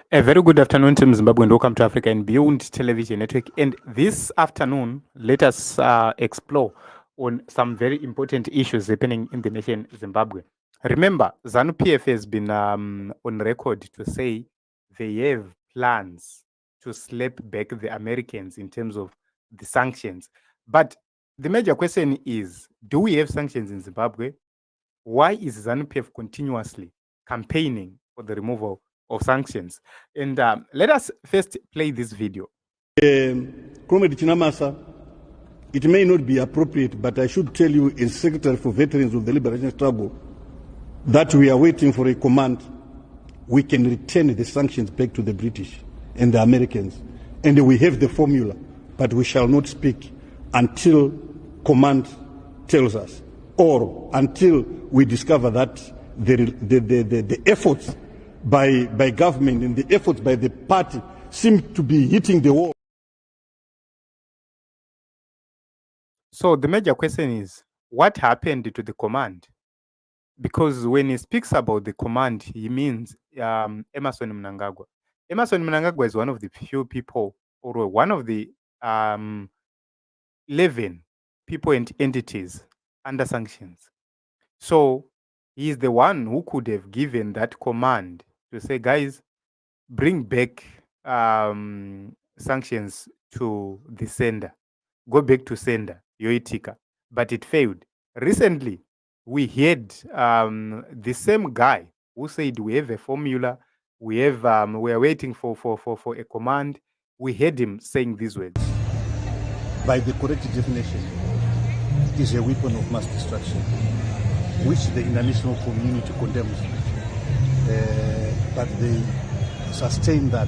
A very good afternoon, Team Zimbabwe, and welcome to Africa and Beyond Television Network. And this afternoon, let us explore on some very important issues happening in the nation Zimbabwe. Remember, ZANU PF has been on record to say they have plans to slap back the Americans in terms of the sanctions. But the major question is, do we have sanctions in Zimbabwe? Why is ZANU PF continuously campaigning for the removal of sanctions? And let us first play this video. Comrade Chinamasa, it may not be appropriate, but I should tell you, as Secretary for Veterans of the Liberation Struggle, that we are waiting for a command. We can return the sanctions back to the British and the Americans. And we have the formula, but we shall not speak until command tells us, or until we discover that the efforts by government and the efforts by the party seem to be hitting the wall. So the major question is, what happened to the command? Because when he speaks about the command, he means Emmerson Mnangagwa. Emmerson Mnangagwa is one of the few people, or one of the 11 people and entities under sanctions. So he is the one who could have given that command to say, guys, bring back sanctions to the sender. Go back to sender, your e.t.c. But it failed. Recently, we heard the same guy who said we have a formula, we are waiting for a command. We heard him saying these words. By the correct definition, is a weapon of mass destruction, which the international community condemns. But they sustain that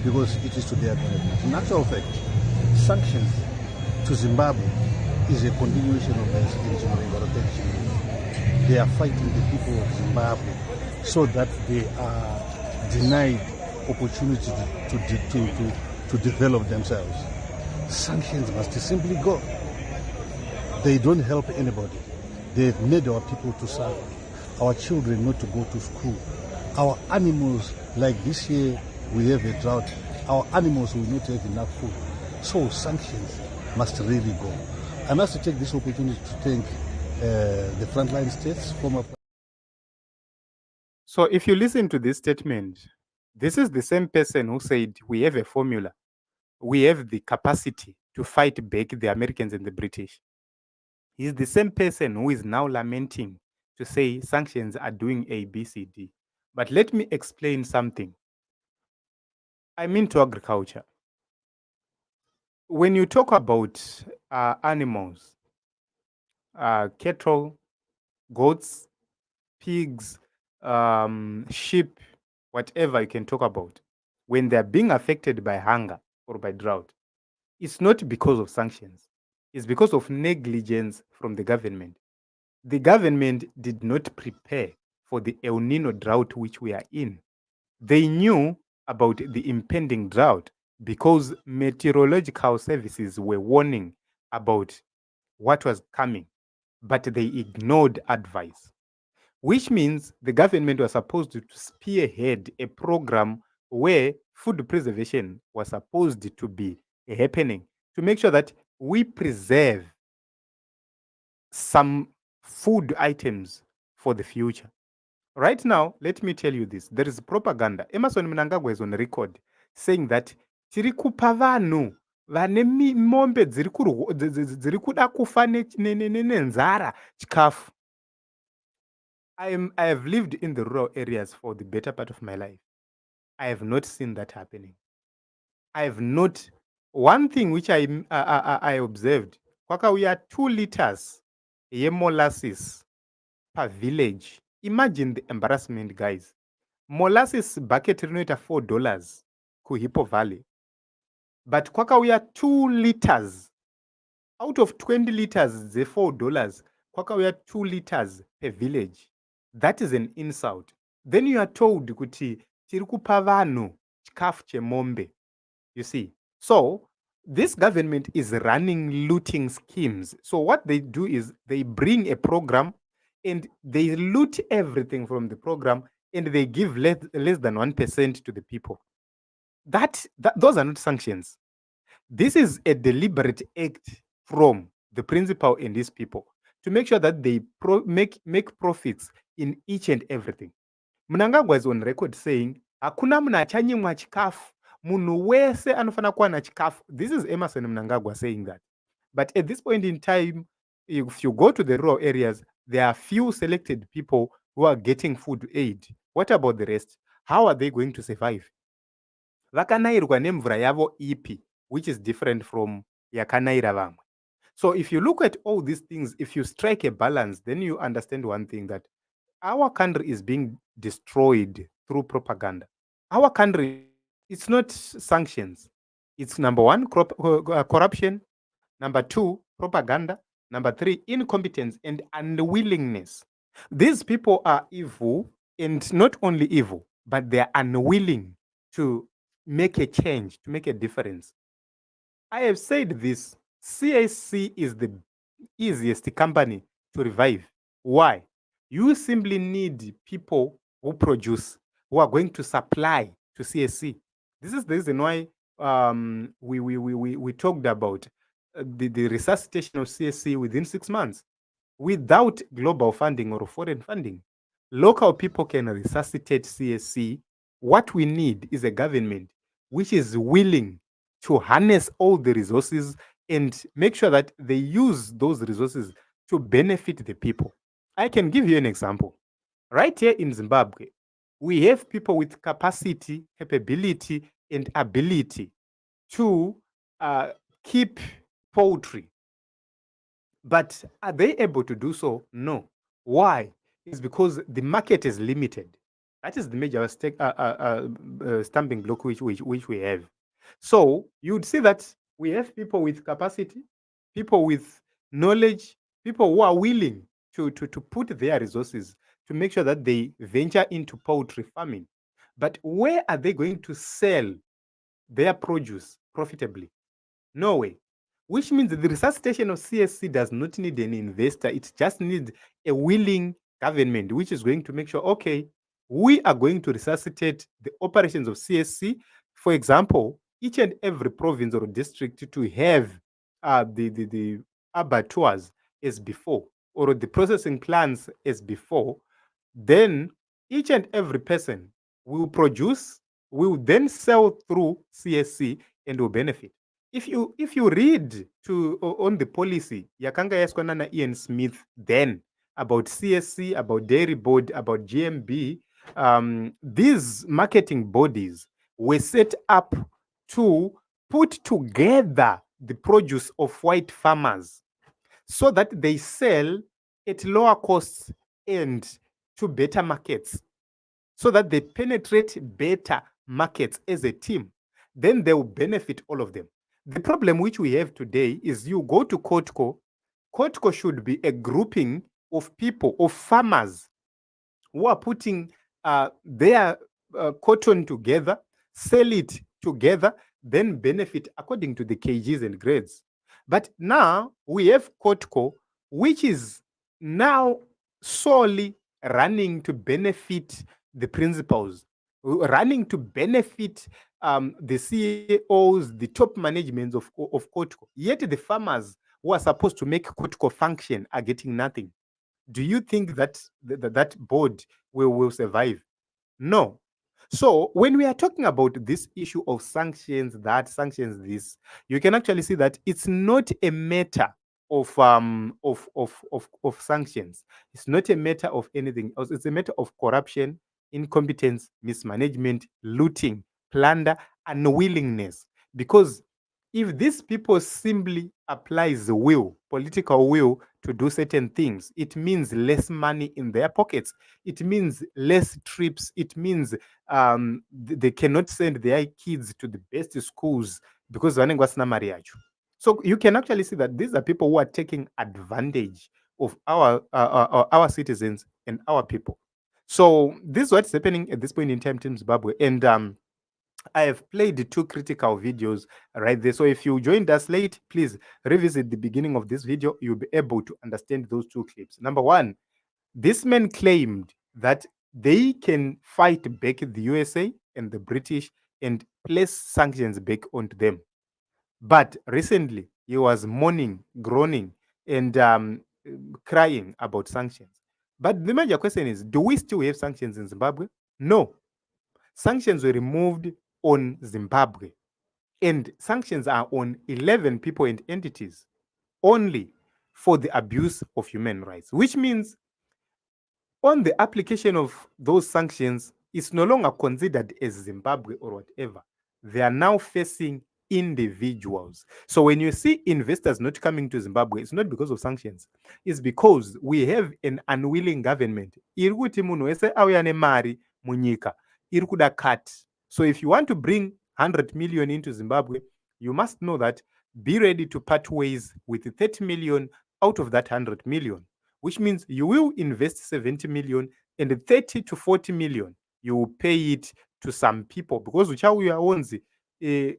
because it is to their benefit. In actual fact, sanctions to Zimbabwe is a continuation of the engineering rotation. They are fighting the people of Zimbabwe so that they are denied opportunity to develop themselves. Sanctions must simply go. They don't help anybody. They've made our people to suffer, our children not to go to school. Our animals, like this year we have a drought, our animals will not have enough food. So sanctions must really go. I must take this opportunity to thank the frontline states, So if you listen to this statement, this is the same person who said we have a formula. We have the capacity to fight back the Americans and the British. He's the same person who is now lamenting to say sanctions are doing A, B, C, D. But let me explain something. I'm into agriculture. When you talk about animals, cattle, goats, pigs, sheep, whatever you can talk about, when they're being affected by hunger or by drought, it's not because of sanctions. It's because of negligence from the government. The government did not prepare for the El Nino drought which we are in. They knew about the impending drought because meteorological services were warning about what was coming, but they ignored advice, which means the government was supposed to spearhead a program where food preservation was supposed to be happening to make sure that we preserve some food items for the future. Right now, let me tell you this. There is propaganda. Emmerson Mnangagwa is on record saying that tiri kupa vanhu vane mombe dziri kuda kufa nenzara chikafu. I have lived in the rural areas for the better part of my life. I have not seen that happening. I have not. One thing which I observed, we are 2 liters molasses per village. Imagine the embarrassment, guys. Molasses bucket rinoita $4 ku Hippo Valley. But we are 2 liters. Out of 20 liters, the $4. We are 2 liters per village. That is an insult. Then you are told kuti tiri kupa vanhu chikafu chemombe. You see. So this government is running looting schemes. So what they do is they bring a program and they loot everything from the program and they give less than 1% to the people. Those are not sanctions. This is a deliberate act from the principal and these people to make sure that they make profits in each and everything. Mnangagwa is on record saying hakuna mnachanyimwa chikafu, munhu wese anofana kuwa na chikafu. This is Emerson Mnangagwa saying that. But at this point in time, if you go to the rural areas, there are few selected people who are getting food aid. What about the rest? How are they going to survive? Vakanairwa nemvura yavo ipi, which is different from yakanaira vamwe. So if you look at all these things, if you strike a balance, then you understand one thing, that our country is being destroyed through propaganda. Our country, it's not sanctions. It's number one, corruption. Number two, propaganda. Number three, incompetence and unwillingness. These people are evil, and not only evil, but they're unwilling to make a change, to make a difference. I have said this, CAC is the easiest company to revive. Why? You simply need people who produce, who are going to supply to CAC. This is the reason why we talked about the resuscitation of CAC within 6 months. Without global funding or foreign funding, local people can resuscitate CAC. What we need is a government which is willing to harness all the resources and make sure that they use those resources to benefit the people. I can give you an example. Right here in Zimbabwe, we have people with capacity, capability, and ability to keep poultry. But are they able to do so? No. Why? It's because the market is limited. That is the major stumbling block which we have. So you'd see that we have people with capacity, people with knowledge, people who are willing to put their resources to make sure that they venture into poultry farming. But where are they going to sell their produce profitably? No way. Which means the resuscitation of CSC does not need an investor. It just needs a willing government, which is going to make sure, okay, we are going to resuscitate the operations of CSC. For example, each and every province or district to have the abattoirs as before, or the processing plants as before. Then each and every person will produce, will then sell through CSC and will benefit. If you read on the policy yakanga yaskwana na Ian Smith then about CSC, about Dairy Board, about GMB, these marketing bodies were set up to put together the produce of white farmers so that they sell at lower costs and to better markets, so that they penetrate better markets as a team. Then they will benefit all of them. The problem which we have today is you go to Kotko. Kotko should be a grouping of people, of farmers who are putting their cotton together, sell it together, then benefit according to the kgs and grades. But now we have Kotko, which is now solely running to benefit the principals, running to benefit the CEOs, the top managements of Kotko. Yet the farmers who are supposed to make Kotko function are getting nothing. Do you think that that board will survive? No. So when we are talking about this issue of sanctions, this, you can actually see that it's not a matter of sanctions. It's not a matter of anything else. It's a matter of corruption, incompetence, mismanagement, looting, plunder, unwillingness. Because if these people simply applies the will, political will, to do certain things, it means less money in their pockets. It means less trips. It means they cannot send their kids to the best schools because vanengwasina mari yacho. So you can actually see that these are people who are taking advantage of our citizens and our people. So this is what's happening at this point in time in Zimbabwe. And I have played 2 critical videos right there. So if you joined us late, please revisit the beginning of this video. You'll be able to understand those 2 clips. Number 1, this man claimed that they can fight back the USA and the British and place sanctions back onto them. But recently, he was mourning, groaning, and crying about sanctions. But the major question is, do we still have sanctions in Zimbabwe? No. Sanctions were removed on Zimbabwe, and sanctions are on 11 people and entities only for the abuse of human rights, which means on the application of those sanctions, it's no longer considered as Zimbabwe or whatever. They are now facing individuals. So when you see investors not coming to Zimbabwe, it's not because of sanctions. It's because we have an unwilling government. Iri kuti munhu wese auya nemari munyika iri kuda cut. So if you want to bring 100 million into Zimbabwe, you must know that be ready to part ways with 30 million out of that 100 million, which means you will invest 70 million and 30 to 40 million you will pay it to some people, because uchauya onzi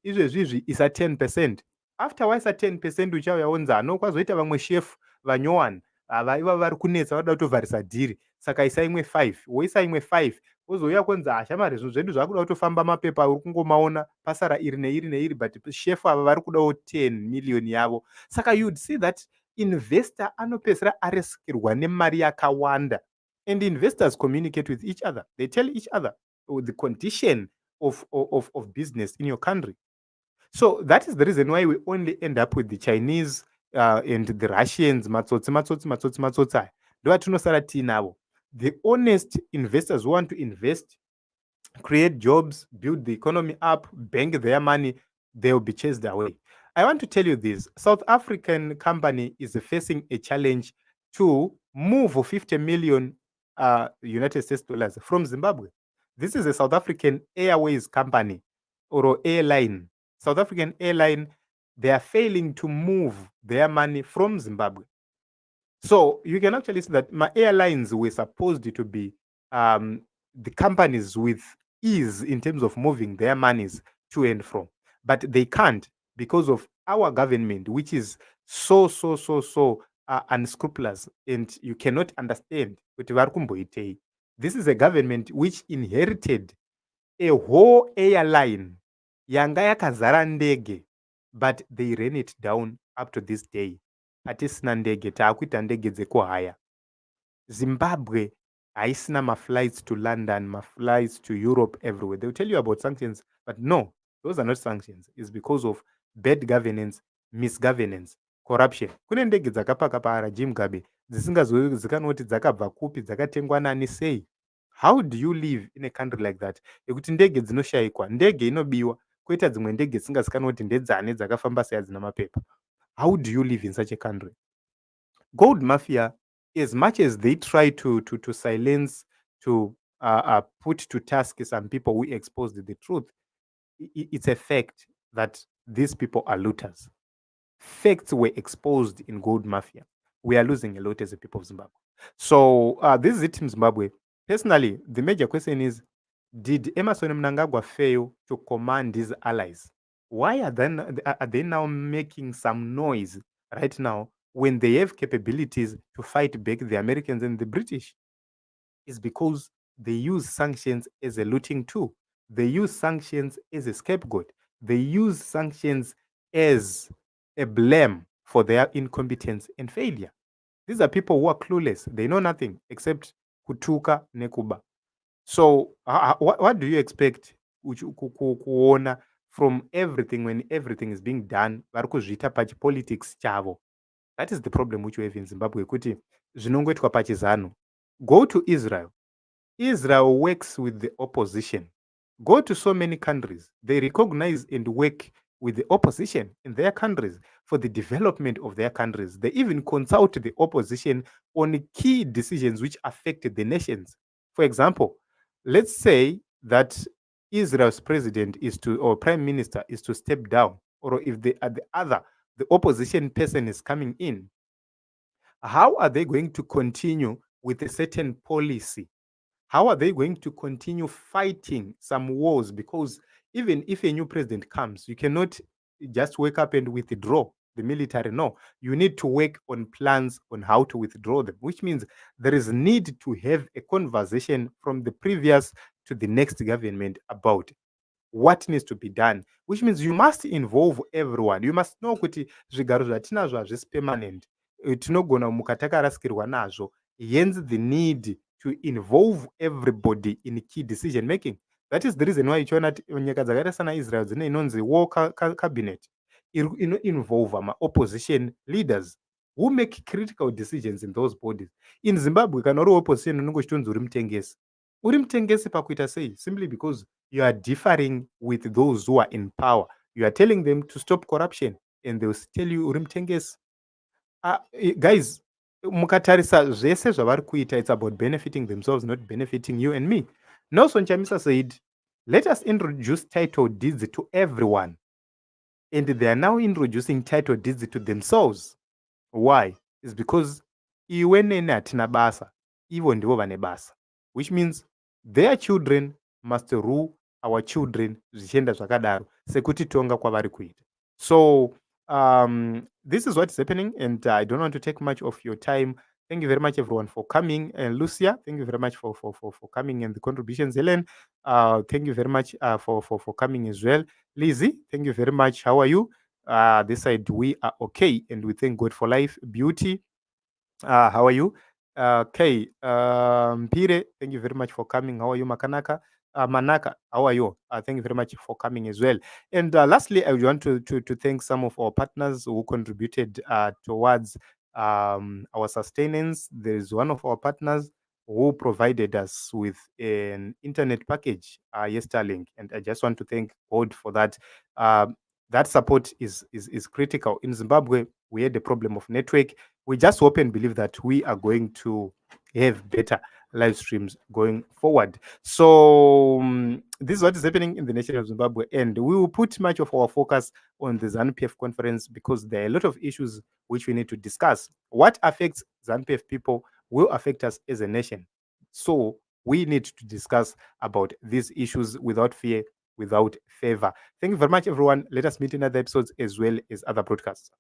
izvezvizvi isa 10%. After waisa 10% uchauya onzi ano kwazoita vamwe chef vanyowani iva vari kunetsa vada kutovharisa dhiri, saka isa imwe 5, woisa imwe 5 wozouya kwenzi shamari zvinhu zvedu zvakuda kutofamba mapepa uri kungomaona pasara iri neiri neiri, but chef ava vari kudawo 10 million yavo. Saka you'd see that investor anopedzisira aresikirwa nemari yakawanda, and investors communicate with each other. They tell each other the condition of business in your country. So that is the reason why we only end up with the Chinese and the Russians, matsotsi aya ndovatinosara tiinavo. The honest investors who want to invest, create jobs, build the economy up, bank their money, they will be chased away. I want to tell you this. South African company is facing a challenge to move 50 million United States dollars from Zimbabwe. This is a South African Airways company or airline. South African airline, they are failing to move their money from Zimbabwe. So you can actually see that my airlines were supposed to be the companies with ease in terms of moving their monies to and from, but they can't because of our government, which is so unscrupulous, and you cannot understand kuti vari kumboitei. This is a government which inherited a whole airline yanga yakazara ndege, but they ran it down up to this day. Hatisina ndege, taakuita ndege dzekuhaya. Zimbabwe haisina maflights to London, maflights to Europe, everywhere. They will tell you about sanctions, but no, those are not sanctions. It's because of bad governance, misgovernance, corruption. Kune ndege dzakapaka paRajim Mugabe dzisingazikanoti dzakabva kupi, dzakatengwa nani sei. How do you live in a country like that? Ekuti ndege dzinoshayikwa, ndege inobiwa, koita dzimwe ndege dzisingazikanoti ndedzane dzakafamba sei hadzina mapepa. How do you live in such a country? Gold mafia, as much as they try to silence, to put to task some people who exposed the truth, it's a fact that these people are looters. Facts were exposed in gold mafia. We are losing a lot as a people of Zimbabwe. So this is it in Zimbabwe. Personally, the major question is, did Emmerson Mnangagwa fail to command his allies? Why are they now making some noise right now when they have capabilities to fight back the Americans and the British? It's because they use sanctions as a looting tool. They use sanctions as a scapegoat. They use sanctions as a blame for their incompetence and failure. These are people who are clueless. They know nothing except kutuka nekuba. So what do you expect kuona from everything when everything is being done vari kuzviita pachipolitics chavo? That is the problem which we have in Zimbabwe, kuti zvinongoitwa pachizano. Go to Israel. Israel works with the opposition. Go to so many countries. They recognize and work with the opposition in their countries for the development of their countries. They even consult the opposition on key decisions which affect the nations. For example, let's say that Israel's president is to, or prime minister is to step down, or if the opposition person is coming in, how are they going to continue with a certain policy? How are they going to continue fighting some wars? Because even if a new president comes, you cannot just wake up and withdraw. the military. No, you need to work on plans on how to withdraw them, which means there is need to have a conversation from the previous to the next government about what needs to be done, which means you must involve everyone. You must know kuti zvigaro zvatinazvo hazvisi permanent. Tinogona kumuka takarasikirwa nazvo. Hence the need to involve everybody in key decision making. That is the reason why ichiona nyika dzakaita sana Israel dzine inonzi war cabinet involve opposition leaders who make critical decisions in those bodies. In Zimbabwe, kana uri opposition unenge uchitonzi uri mutengesi. Uri mutengesi pakuita sei? Simply because you are differing with those who are in power. You are telling them to stop corruption and they will tell you uri mutengesi. Guys, mukatarisa zvese zvavari kuita, it's about benefiting themselves, not benefiting you and me. Nelson Chamisa said, let us introduce title deeds to everyone. And they are now introducing title deeds to themselves. Why? It's because iwe nene hatina basa, ivo ndivo vane basa, which means their children must rule our children zvichienda zvakadaro sekuti tonga kwavari kuita. So this is what is happening, and I don't want to take much of your time. Thank you very much, everyone, for coming. And Lucia, thank you very much for coming and the contributions. Helen, thank you very much for coming as well. Lizzie, thank you very much. How are you? This side, we are okay, and we thank God for life. Beauty, how are you? Okay, Mpire, thank you very much for coming. How are you, Makanaka? Manaka, how are you? Thank you very much for coming as well. And lastly, I want to thank some of our partners who contributed towards our sustenance. There is one of our partners who provided us with an internet package, Yesterlink, and I just want to thank God for that. That support is critical. In Zimbabwe, we had a problem of network. We just hope and believe that we are going to have better live streams going forward. So this is what is happening in the nation of Zimbabwe, and we will put much of our focus on the ZANU PF conference because there are a lot of issues which we need to discuss. What affects ZANU PF people will affect us as a nation. So we need to discuss about these issues without fear, without favor. Thank you very much, everyone. Let us meet in other episodes as well as other broadcasts.